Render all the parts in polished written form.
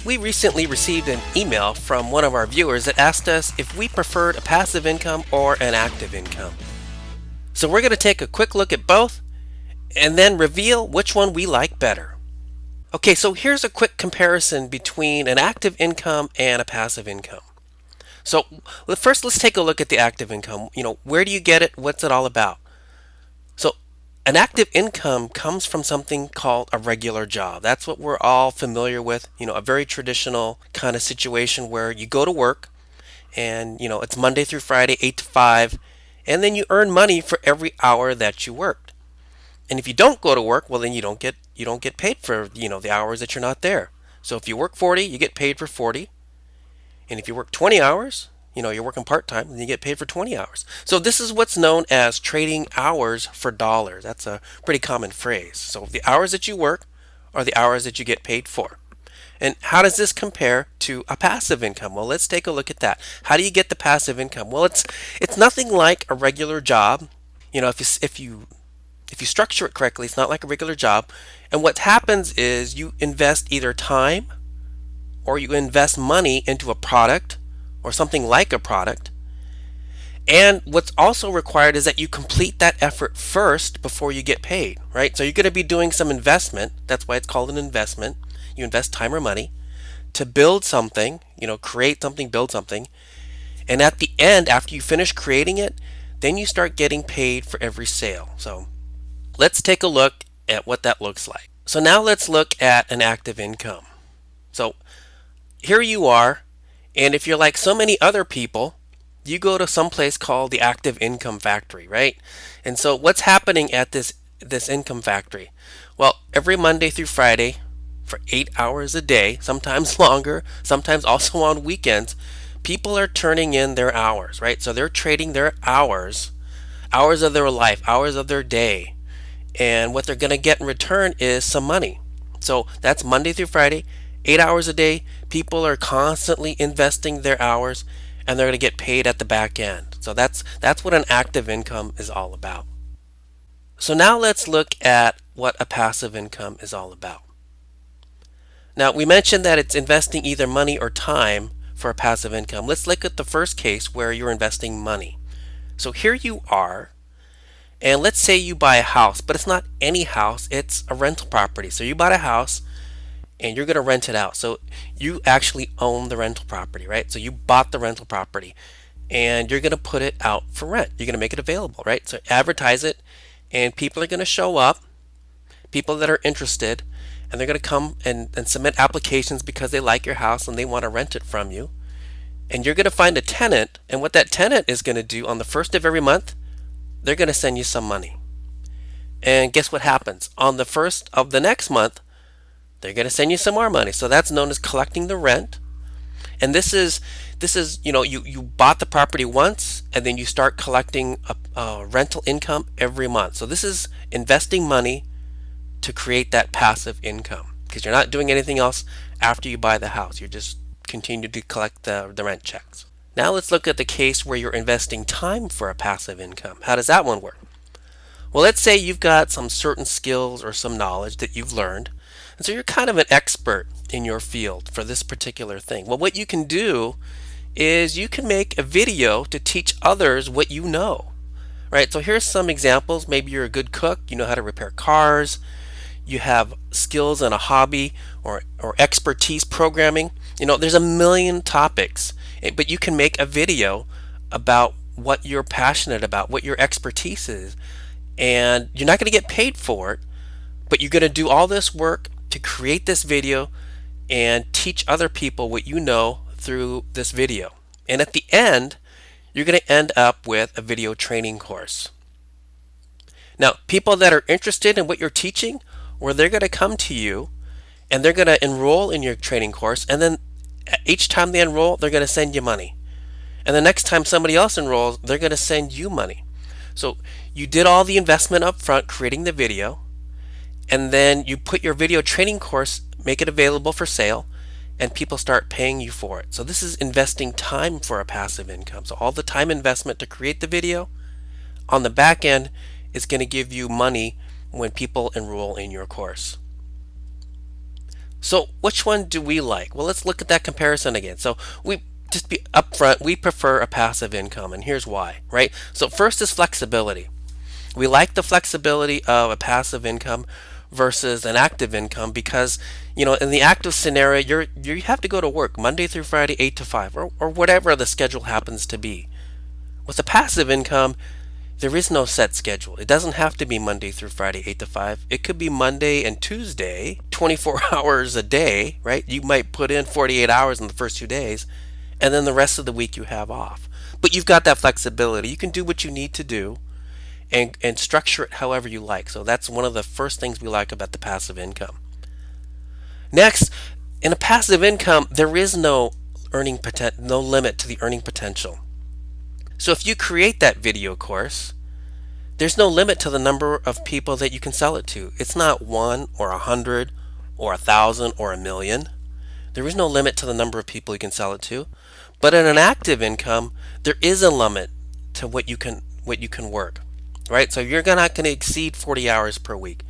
We recently received an email from one of our viewers that asked us if we preferred a passive income or an active income. So we're going to take a quick look at both and then reveal which one we like better. Okay, so here's a quick comparison between an active income and a passive income. So first, let's take a look at the active income. Where do you get it? What's it all about? So an active income comes from something called a regular job. That's what we're all familiar with. A very traditional kind of situation where you go to work and, it's Monday through Friday, 8 to 5, and then you earn money for every hour that you worked. And if you don't go to work, well, then you don't get paid for, the hours that you're not there. So if you work 40, you get paid for 40. And if you work 20 hours, you're working part-time, and you get paid for 20 hours. So this is what's known as trading hours for dollars. That's a pretty common phrase. So the hours that you work are the hours that you get paid for. And how does this compare to a passive income? Well, let's take a look at that. How do you get the passive income? Well, it's nothing like a regular job. If you structure it correctly, it's not like a regular job. And what happens is you invest either time or you invest money into a product or something like a product. And what's also required is that you complete that effort first before you get paid, right? So you're going to be doing some investment. That's why it's called an investment. You invest time or money to build something, create something, build something. And at the end, after you finish creating it, then you start getting paid for every sale. So let's take a look at what that looks like. So now let's look at an active income. So here you are, and if you're like so many other people, you go to some place called the Active Income Factory, right? And so what's happening at this income factory? Well, every Monday through Friday for 8 hours a day, sometimes longer, sometimes also on weekends, people are turning in their hours, right? So they're trading their hours of their life, hours of their day. And what they're going to get in return is some money. So that's Monday through Friday, 8 hours a day. People are constantly investing their hours, and they're going to get paid at the back end. So that's what an active income is all about. So now let's look at what a passive income is all about. Now, we mentioned that it's investing either money or time for a passive income. Let's look at the first case where you're investing money. So here you are, and let's say you buy a house, but it's not any house, it's a rental property. So you bought a house and you're going to rent it out. So you actually own the rental property, right? So you bought the rental property and you're going to put it out for rent. You're going to make it available, right? So advertise it, and people are going to show up, people that are interested, and they're going to come and submit applications because they like your house and they want to rent it from you. And you're going to find a tenant, and what that tenant is going to do on the first of every month, they're going to send you some money. And guess what happens? On the first of the next month, they're going to send you some more money. So that's known as collecting the rent. And this is you bought the property once, and then you start collecting a rental income every month. So this is investing money to create that passive income, because you're not doing anything else after you buy the house. You're just continue to collect the rent checks. Now let's look at the case where you're investing time for a passive income. How does that one work? Well, let's say you've got some certain skills or some knowledge that you've learned, and so you're kind of an expert in your field for this particular thing. Well, what you can do is you can make a video to teach others what you know, right? So here's some examples. Maybe you're a good cook, you know how to repair cars, you have skills in a hobby or expertise programming. There's a million topics, but you can make a video about what you're passionate about, what your expertise is, and you're not going to get paid for it, but you're going to do all this work to create this video and teach other people what you know through this video. And at the end, you're going to end up with a video training course. Now, people that are interested in what you're teaching, where they're going to come to you and they're going to enroll in your training course, and then each time they enroll, they're going to send you money. And the next time somebody else enrolls, they're going to send you money. So you did all the investment up front creating the video, and then you put your video training course, make it available for sale, and people start paying you for it. So this is investing time for a passive income. So all the time investment to create the video, on the back end, is going to give you money when people enroll in your course. So which one do we like? Well, let's look at that comparison again. So we just be upfront, we prefer a passive income, and here's why, right? So first is flexibility. We like the flexibility of a passive income versus an active income because, in the active scenario, you have to go to work Monday through Friday, 8 to 5, or whatever the schedule happens to be. With a passive income, there is no set schedule. It doesn't have to be Monday through Friday, 8 to 5. It could be Monday and Tuesday, 24 hours a day, right? You might put in 48 hours in the first 2 days, and then the rest of the week you have off. But you've got that flexibility. You can do what you need to do and structure it however you like. So that's one of the first things we like about the passive income. Next, in a passive income, there is no no limit to the earning potential. So if you create that video course, there's no limit to the number of people that you can sell it to. It's not 1 or 100 or 1,000 or 1,000,000. There is no limit to the number of people you can sell it to. But in an active income, there is a limit to what you can work, right? So you're not going to exceed 40 hours per week.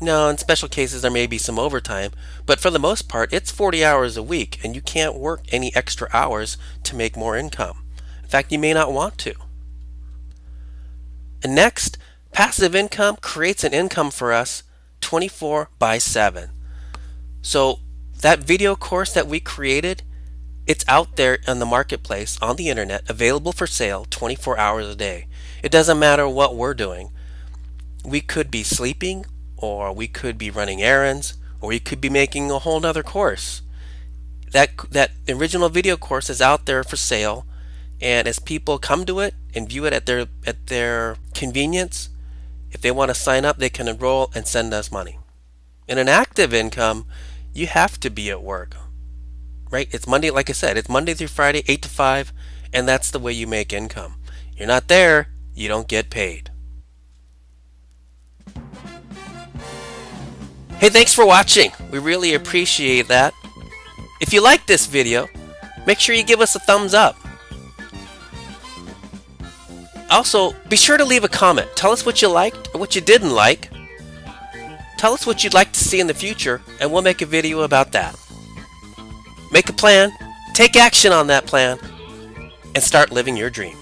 Now, in special cases, there may be some overtime, but for the most part, it's 40 hours a week, and you can't work any extra hours to make more income. In fact, you may not want to. And next, passive income creates an income for us 24/7. So that video course that we created, it's out there on the marketplace, on the internet, available for sale 24 hours a day. It doesn't matter what we're doing. We could be sleeping, or we could be running errands, or we could be making a whole nother course. That original video course is out there for sale, and as people come to it and view it at their convenience, if they want to sign up, they can enroll and send us money. In an active income, you have to be at work, right? It's Monday, like I said, it's Monday through Friday, 8 to 5, and that's the way you make income. You're not there, you don't get paid. Hey, thanks for watching. We really appreciate that. If you like this video, make sure you give us a thumbs up. Also, be sure to leave a comment. Tell us what you liked or what you didn't like. Tell us what you'd like to see in the future, and we'll make a video about that. Make a plan, take action on that plan, and start living your dream.